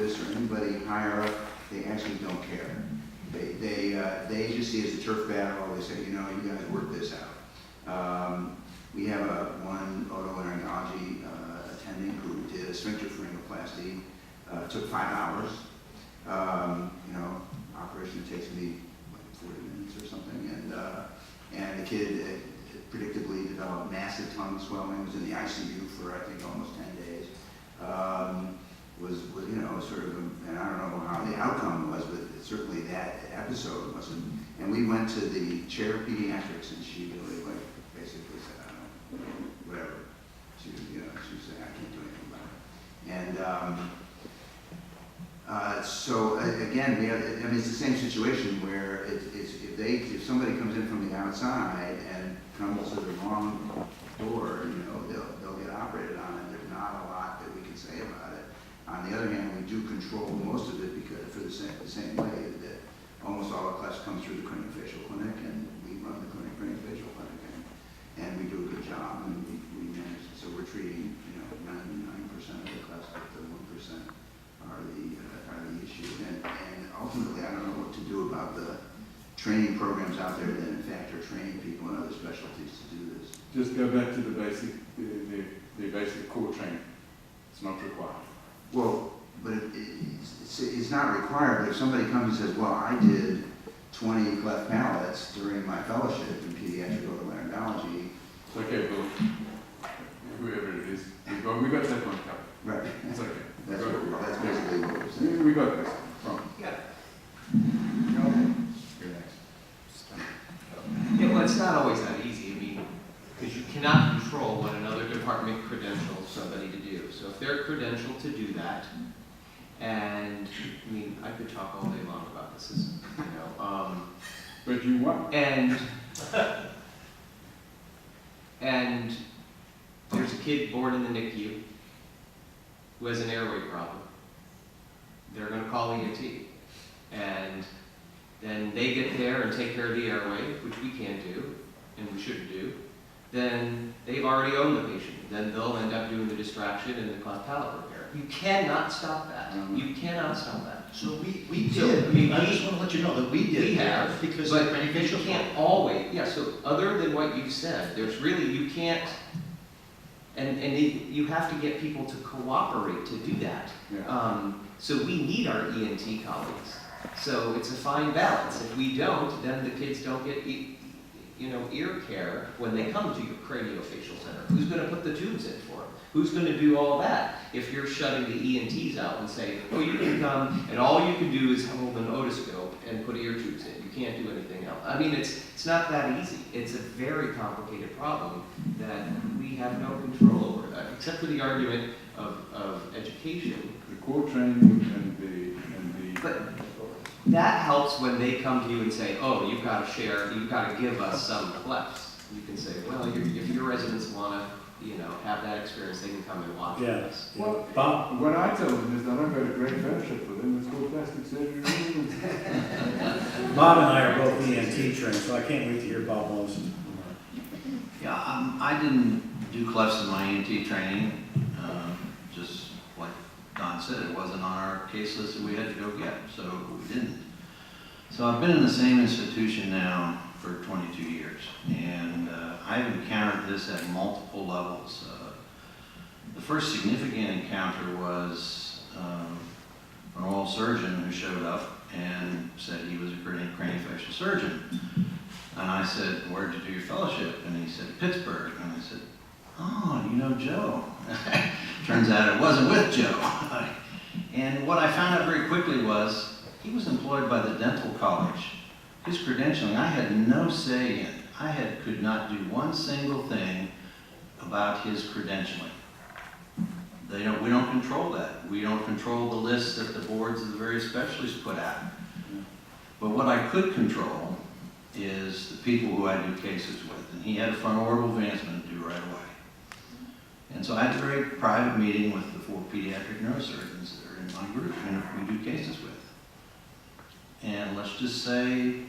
Otis or anybody higher up, they actually don't care. They just see it as a turf battle. They say, you know, you guys work this out. We have one otolaryngology attending who did a sphincter pharyngoplasty. Took 5 hours. You know, operation takes me like 40 minutes or something, and the kid predictably developed massive tongue swelling. Was in the ICU for I think almost 10 days. Was you know sort of, and I don't know how the outcome was, but certainly that episode wasn't. And we went to the chair of pediatrics, and she really like basically said, I don't know, whatever. She said, I can't do anything about it. And so again, I mean, it's the same situation where if somebody comes in from the outside and comes to the wrong door, you know, they'll get operated on, and there's not a lot that we can say about it. On the other hand, we do control most of it because for the same way that almost all our class comes through the craniofacial clinic, and we run the craniofacial clinic, and we do a good job, and we manage it. So we're treating, you know, 99% of the class, but the 1% are the issue. And ultimately, I don't know what to do about the training programs out there that in fact are training people in other specialties to do this. Just go back to the basic core training. It's not required. Well, but it's not required. But if somebody comes and says, well, I did 20 cleft palates during my fellowship in pediatric otolaryngology. It's okay, Bill. Whoever it is. We got that one covered. Right. It's okay. That's basically what we're saying. We got this. Yeah. You're next. Yeah, well, it's not always that easy. I mean, because you cannot control what another department credentials somebody to do. So if they're credentialed to do that, and I mean, I could talk all day long about this, you know. But you want. And there's a kid born in the NICU who has an airway problem. They're going to call ENT. And then they get there and take care of the airway, which we can't do, and we shouldn't do. Then they've already owned the patient. Then they'll end up doing the distraction and the cleft palate repair. You cannot stop that. You cannot stop that. So we So, did. I mean, I just want to let you know that we did. We have, because but of the you craniofacial can't always, yeah, so other than what you said, there's really, you can't, you have to get people to cooperate to do that. Yeah. So we need our ENT colleagues. So it's a fine balance. If we don't, then the kids don't get, ear care when they come to your craniofacial center. Who's going to put the tubes in for them? Who's going to do all that if you're shutting the ENTs out and say, oh, you can come and all you can do is hold an otoscope and put ear tubes in. You can't do anything else. I mean, it's not that easy. It's a very complicated problem that we have no control over, except for the argument of education. The core training and the But that helps when they come to you and say, oh, you've got to share, you've got to give us some clefts. You can say, well, if your residents want to, have that experience, they can come and watch with us. Well, Bob, what I tell them is that I've got a great fellowship with them. It's called plastic surgery. Bob and I are both ENT trained, so I can't wait to hear Bob Wilson. Yeah, I didn't do clefts in my ENT training. Just like Don said, it wasn't on our case list that we had to go get, so we didn't. So I've been in the same institution now for 22 years, and I've encountered this at multiple levels. The first significant encounter was an oral surgeon who showed up and said he was a craniofacial surgeon. And I said, where'd you do your fellowship? And he said, Pittsburgh. And I said, oh, you know Joe. Turns out it wasn't with Joe. And what I found out very quickly was he was employed by the dental college. His credentialing, I had no say in. Could not do one single thing about his credentialing. We don't control that. We don't control the lists that the boards of the various specialties put out. But what I could control is the people who I do cases with. And he had a frontoorbital advancement to do right away. And so I had a very private meeting with the 4 pediatric neurosurgeons that are in my group and we do cases with. And let's just say,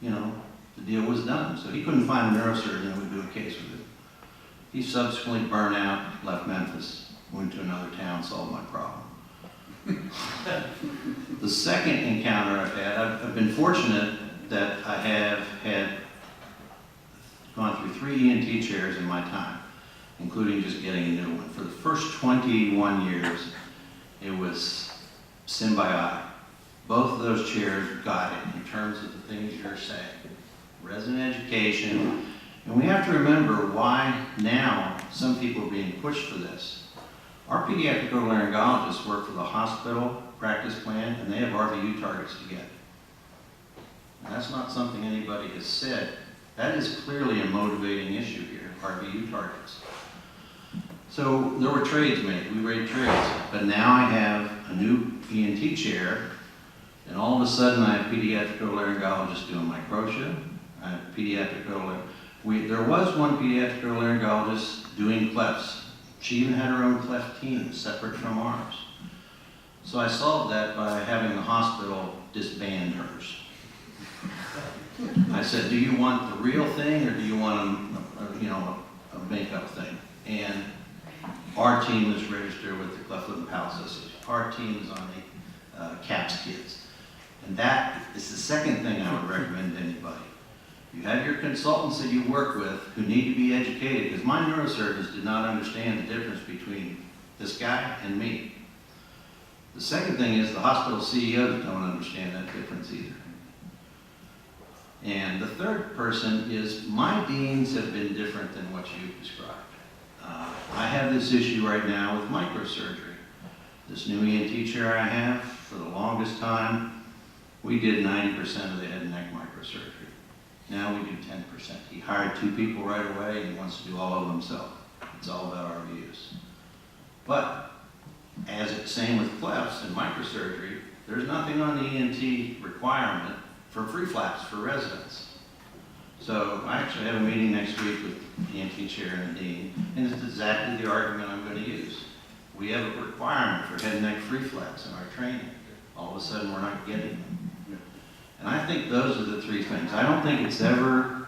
the deal was done. So he couldn't find a neurosurgeon that would do a case with him. He subsequently burned out, left Memphis, went to another town, solved my problem. The second encounter I've had, I've been fortunate that I have had gone through 3 ENT chairs in my time, including just getting a new one. For the first 21 years, it was symbiotic. Both of those chairs got it in terms of the things you're saying. Resident education, and we have to remember why now some people are being pushed for this. Our pediatric otolaryngologists work for the hospital practice plan, and they have RVU targets to get. And that's not something anybody has said. That is clearly a motivating issue here, RVU targets. So there were trades made, we made trades, but now I have a new ENT chair, and all of a sudden I have pediatric otolaryngologists doing microtia. I have pediatric otolaryngologist. There was one pediatric otolaryngologist doing clefts. She even had her own cleft team separate from ours. So I solved that by having the hospital disband hers. I said, do you want the real thing or do you want a makeup thing? And our team is registered with the Cleft Lip and Palate Association. Our team is on the CAPS kids. And that is the second thing I would recommend to anybody. You have your consultants that you work with who need to be educated, because my neurosurgeons did not understand the difference between this guy and me. The second thing is the hospital CEOs don't understand that difference either. And the third person is my deans have been different than what you've described. I have this issue right now with microsurgery. This new ENT chair I have, for the longest time, we did 90% of the head and neck microsurgery. Now we do 10%. He hired 2 people right away and he wants to do all of them himself. It's all about our views. But, as it's same with clefts and microsurgery, there's nothing on the ENT requirement for free flaps for residents. So I actually have a meeting next week with the ENT chair and the dean, and it's exactly the argument I'm going to use. We have a requirement for head and neck free flaps in our training. All of a sudden we're not getting them. And I think those are the 3 things. I don't think it's ever,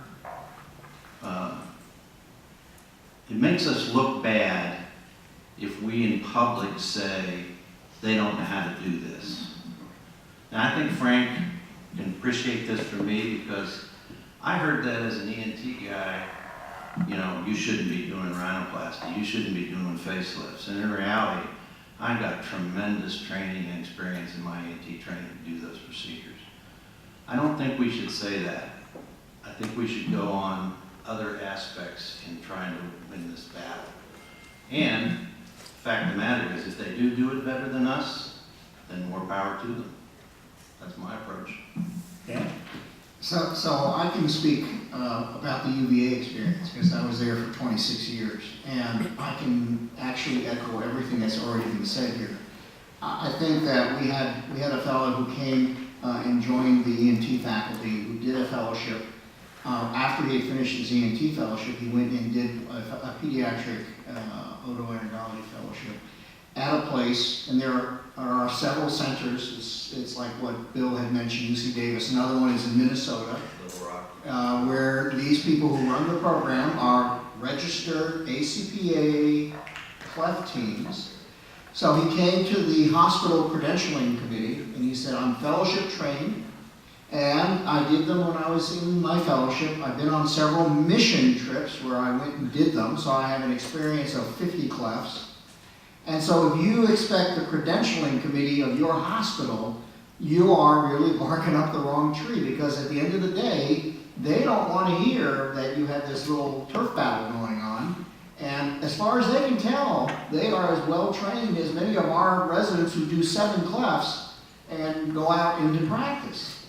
it makes us look bad if we in public say they don't know how to do this. And I think Frank can appreciate this from me, because I heard that as an ENT guy, you shouldn't be doing rhinoplasty, you shouldn't be doing facelifts. And in reality, I got tremendous training and experience in my ENT training to do those procedures. I don't think we should say that. I think we should go on other aspects in trying to win this battle. And the fact of the matter is, if they do it better than us, then more power to them. That's my approach. Yeah. So I can speak about the UVA experience, because I was there for 26 years, and I can actually echo everything that's already been said here. I think that we had a fellow who came and joined the ENT faculty, who did a fellowship. After he had finished his ENT fellowship, he went and did a pediatric otolaryngology fellowship at a place, and there are several centers. It's like what Bill had mentioned, UC Davis. Another one is in Minnesota, where these people who run the program are registered ACPA cleft teams. So he came to the hospital credentialing committee and he said, I'm fellowship trained, and I did them when I was in my fellowship. I've been on several mission trips where I went and did them, so I have an experience of 50 clefts. And so if you expect the credentialing committee of your hospital, you are really barking up the wrong tree, because at the end of the day, they don't want to hear that you have this little turf battle going on. And as far as they can tell, they are as well trained as many of our residents who do 7 clefts and go out into practice.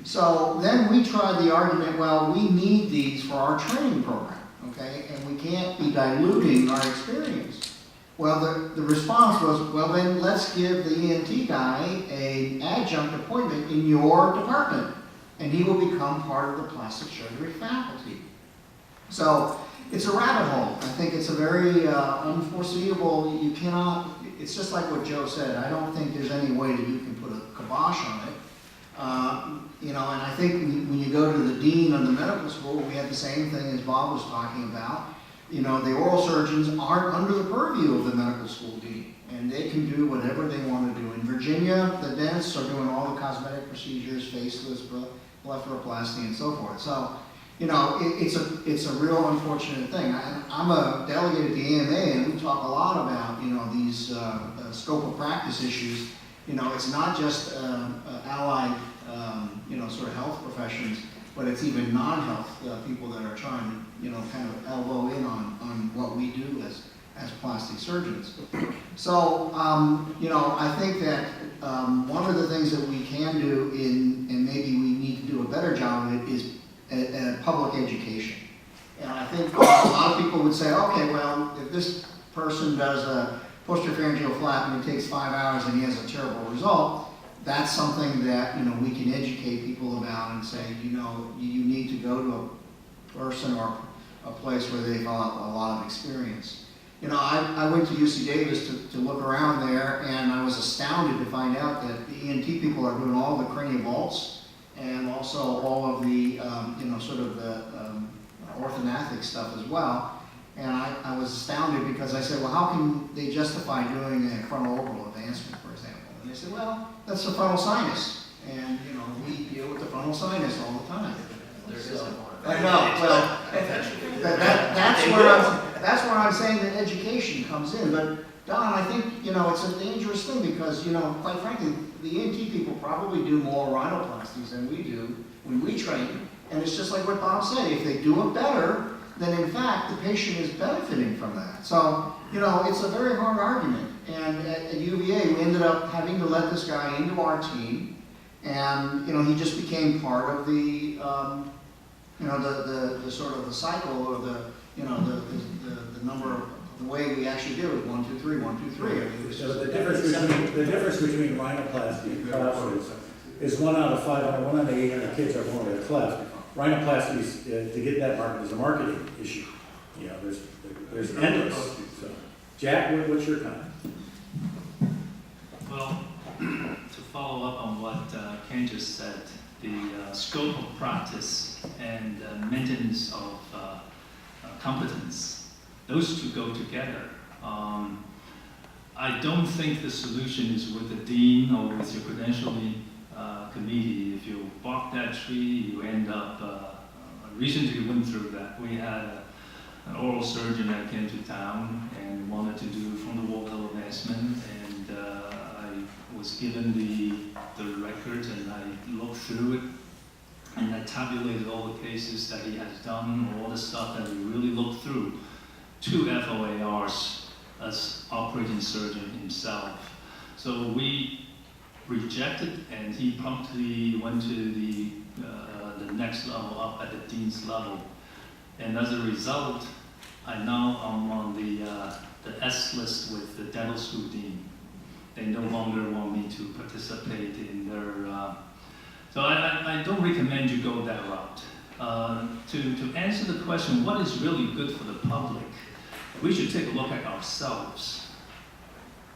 So then we tried the argument, well, we need these for our training program, okay? And we can't be diluting our experience. Well, the response was, well, then let's give the ENT guy an adjunct appointment in your department, and he will become part of the plastic surgery faculty. So it's a rabbit hole. I think it's a very unforeseeable, you cannot, it's just like what Joe said. I don't think there's any way that you can put a kibosh on it. And I think when you go to the dean of the medical school, we had the same thing as Bob was talking about. The oral surgeons aren't under the purview of the medical school dean. and they can do whatever they want to do. In Virginia, the dentists are doing all the cosmetic procedures, faceless, blepharoplasty, and so forth. So, you know, it's a real unfortunate thing. I'm a delegate at the AMA, and we talk a lot about, you know, these scope of practice issues. You know, it's not just allied, you know, sort of health professions, but it's even non-health people that are trying to, you know, kind of elbow in on what we do as plastic surgeons. So, you know, I think that one of the things that we can do and maybe we need to do a better job of it, is public education. And I think a lot of people would say, okay, well, if this person does a posterior pharyngeal flap and it takes 5 hours and he has a terrible result, that's something that, you know, we can educate people about and say, you know, you need to go to a person or a place where they've got a lot of experience. You know, I went to UC Davis to look around there, and I was astounded to find out that the ENT people are doing all the cranial vaults and also all of the, you know, sort of the orthognathic stuff as well. And I was astounded because I said, well, how can they justify doing a frontal orbital advancement, for example? And they said, well, that's the frontal sinus. And, you know, we deal with the frontal sinus all the time. There isn't one. I know, well, that's where I'm saying that education comes in. But Don, I think, you know, it's a dangerous thing because, you know, quite frankly, the ENT people probably do more rhinoplasties than we do when we train. And it's just like what Bob said, if they do it better, then in fact, the patient is benefiting from that. So, you know, it's a very hard argument. And at UVA, we ended up having to let this guy into our team. And, you know, he just became part of the, you know, the sort of the cycle or the, you know, the number of, the way we actually do it, 1, 2, 3, 1, 2, 3. I mean, it was So just the difference between rhinoplasty and clefts is 1 out of 500, 1 out of 800 kids are born with a cleft. Rhinoplasty, to get that market, is a marketing issue. You know, there's endless. So, Jack, what's your comment? Well, to follow up on what Ken just said, the scope of practice and maintenance of competence, those two go together. I don't think the solution is with the dean or with your credentialing committee. If you bark that tree, you end up, recently went through that. We had an oral surgeon that came to town and wanted to do frontal orbital advancement, and I was given the record and I looked through it and I tabulated all the cases that he has done, all the stuff that we really looked through. 2 FOARs as operating surgeon himself. So we rejected, and he promptly went to the next level up at the dean's level. And as a result, I now am on the S list with the dental school dean. They no longer want me to participate in their, so I don't recommend you go that route. To answer the question, what is really good for the public, we should take a look at ourselves.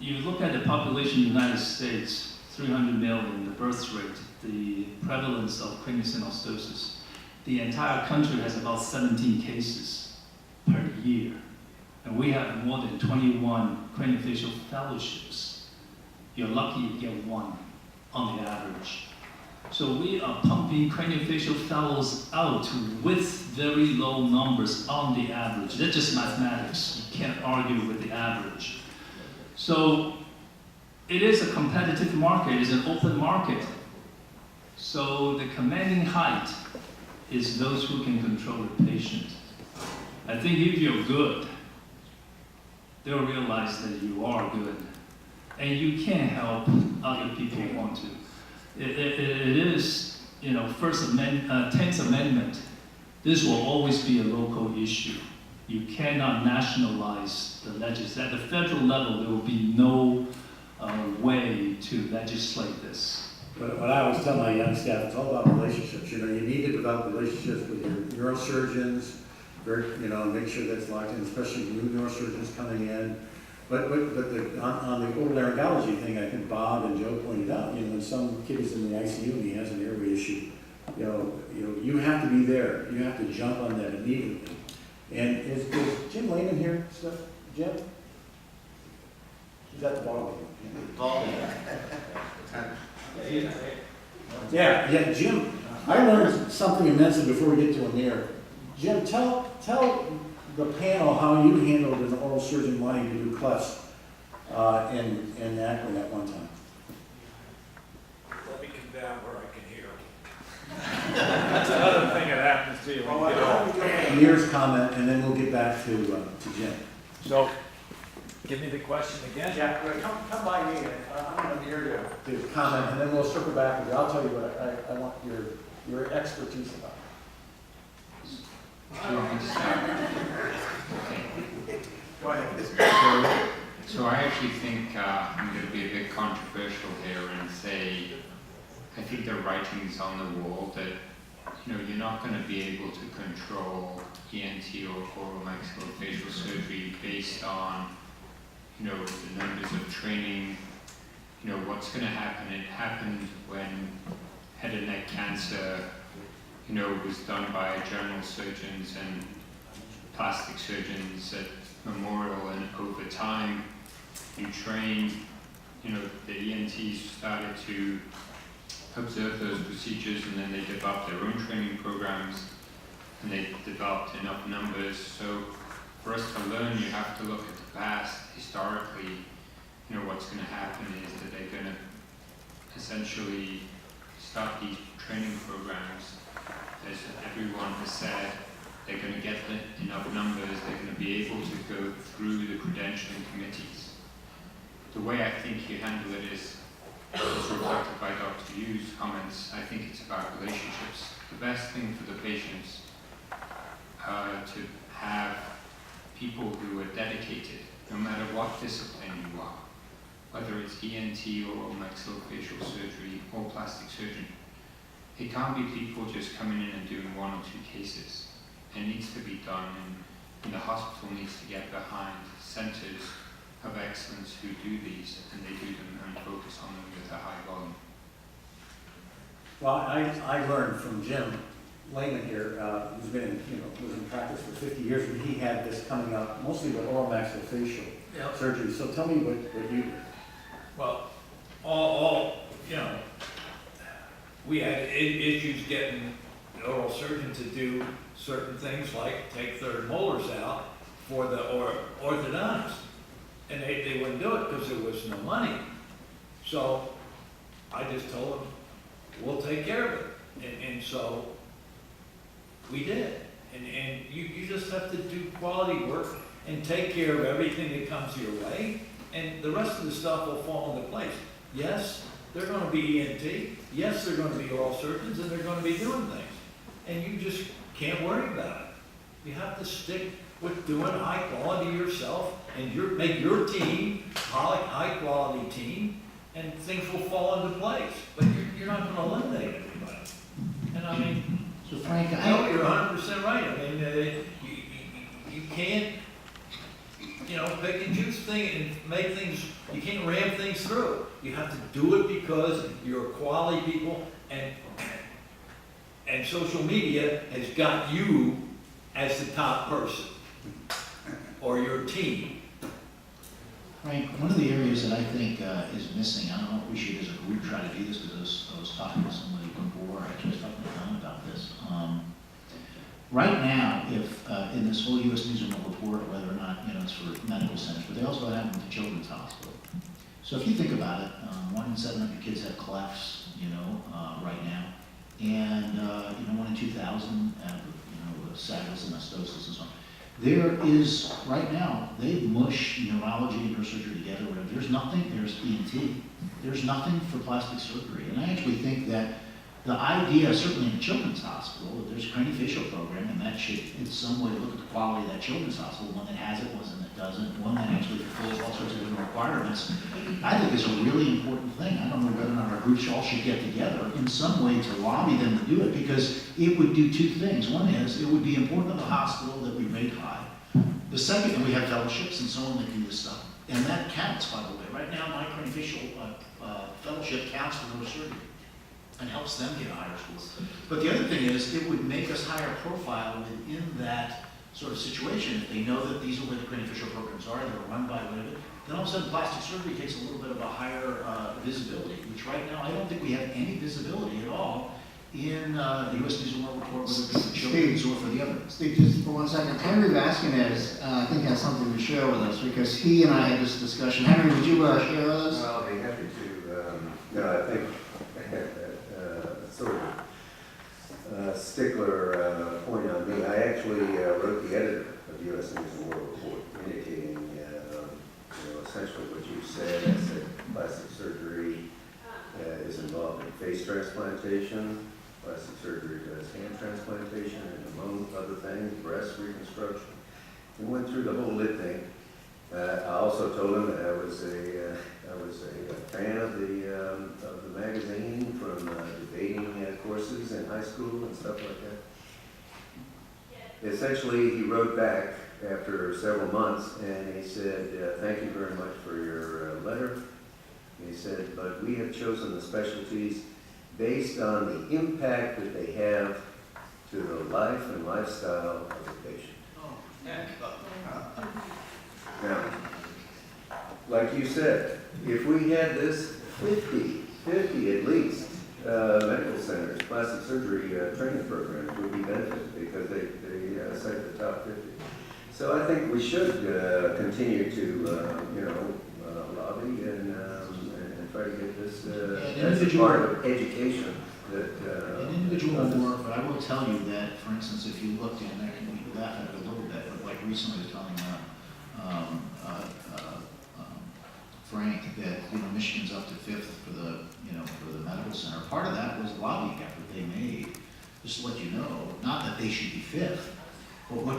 You look at the population of the United States, 300 million, the birth rate, the prevalence of craniosynostosis. The entire country has about 17 cases per year. And we have more than 21 craniofacial fellowships. You're lucky you get 1 on the average. So we are pumping craniofacial fellows out with very low numbers on the average. That's just mathematics. You can't argue with the average. So it is a competitive market, it's an open market. So the commanding height is those who can control the patient. I think if you're good, they'll realize that you are good. And you can help other people who want to. It is, you know, 10th Amendment. This will always be a local issue. You cannot nationalize the legislation. At the federal level, there will be no way to legislate this. But what I always tell my young staff, it's all about relationships. You know, you need to develop relationships with your neurosurgeons, you know, make sure that's locked in, especially new neurosurgeons coming in. But on the otolaryngology thing, I think Bob and Joe pointed out, you know, when some kid is in the ICU and he has an airway issue, you have to be there. You have to jump on that immediately. And is Jim Lehman here? Stuff, Jim? He's at the ball game. Yeah, Jim, I learned something immensely before we get to Amir. Jim, tell the panel how you handled an oral surgeon wanting to do clefts in Akron at one time. Let me come down where I can hear. That's another thing that happens to you when you get old. Amir's comment, and then we'll get back to Jim. So, give me the question again. Yeah, come by me, I'm here to comment, and then we'll circle back with you. I'll tell you what I want your expertise about. Go ahead. So I actually think I'm going to be a bit controversial here and say I think the writing's on the wall that you're not going to be able to control ENT or oral maxillofacial surgery based on the numbers of training. What's going to happen. It happened when head and neck cancer was done by general surgeons and plastic surgeons at Memorial, and over time you train, the ENTs started to observe those procedures, and then they developed their own training programs, and they developed enough numbers. So for us to learn, you have to look at the past. Historically, what's going to happen is that they're going to essentially start these training programs. As everyone has said, they're going to get enough numbers, they're going to be able to go through the credentialing committees. The way I think you handle it is reflected by Dr. Yu's comments. I think it's about relationships. The best thing for the patients to have people who are dedicated, no matter what discipline you are, whether it's ENT or maxillofacial surgery or plastic surgery. It can't be people just coming in and doing one or two cases. It needs to be done, and the hospital needs to get behind centers of excellence who do these, and they do them and focus on them with a high volume. Well, I learned from Jim Lehman here, who's been was in practice for 50 years, and he had this coming up mostly with oral maxillofacial surgery. So tell me what you did. Well, we had issues getting the oral surgeon to do certain things like take their molars out for the orthodontist. And they wouldn't do it because there was no money. So I just told them, we'll take care of it. And so we did. And you just have to do quality work and take care of everything that comes your way. And the rest of the stuff will fall into place. Yes, they're going to be ENT. Yes, they're going to be oral surgeons, and they're going to be doing things. And you just can't worry about it. You have to stick with doing high quality yourself, and make your team high quality team, and things will fall into place. But you're not going to eliminate everybody. And I mean, So Frank, no, you're 100% right. I mean, you can't, pick and choose things and make things. You can't ram things through. You have to do it because you're quality people, and social media has got you as the top person or your team. Frank, one of the areas that I think is missing, I don't know if we should as a group try to do this, because I was talking to somebody before, actually I was talking to Don about this. Right now, if in this whole U.S. News and World Report, whether or not it's for medical centers, but they also have them at the Children's Hospital. So if you think about it, 1 in 700 kids have clefts, right now, and 1 in 2,000 have saddles and astosis and so on. There is, right now, they mush neurology and neurosurgery together, whatever. There's nothing, there's ENT. There's nothing for plastic surgery. And I actually think that the idea, certainly in a children's hospital, that there's a craniofacial program, and that should, in some way, look at the quality of that children's hospital, one that has it, one that doesn't, one that actually fulfills all sorts of different requirements, I think is a really important thing. I don't know whether or not our groups all should get together in some way to lobby them to do it, because it would do two things. One is, it would be important to the hospital that we rate high. The second, and we have fellowships and so on that do this stuff, and that counts, by the way. Right now, my craniofacial fellowship counts for neurosurgery and helps them get higher schools. But the other thing is, it would make us higher profile within that sort of situation, if they know that these are where the craniofacial programs are, they're run by whatever, then all of a sudden plastic surgery takes a little bit of a higher visibility, which right now, I don't think we have any visibility at all in the US News and World Report, whether it be for children's or for the other. Steve, just for 1 second, Henry Vasquez, I think has something to share with us, because he and I had this discussion. Henry, would you share with us? Well, I'll be happy to. No, I think sort of stickler point on me. I actually wrote the editor of U.S. News and World Report, indicating, essentially what you said. I said plastic surgery is involved in face transplantation. Plastic surgery does hand transplantation, and among other things, breast reconstruction. We went through the whole litany. I also told him that I was a fan of the magazine from debating courses in high school and stuff like that. Essentially, he wrote back after several months and he said, "Thank you very much for your letter." He said, "But we have chosen the specialties based on the impact that they have to the life and lifestyle of the patient." Now, like you said, if we had this 50 at least, medical centers, plastic surgery training programs would be benefited because they cite the top 50. So I think we should continue to, lobby and try to get this as a part of education. An individual more, but I will tell you that, for instance, if you looked, and I can laugh at it a little bit, but like recently I was telling Frank that, Michigan's up to 5th for the medical center. Part of that was a lobbying effort they made, just to let you know, not that they should be 5th, but what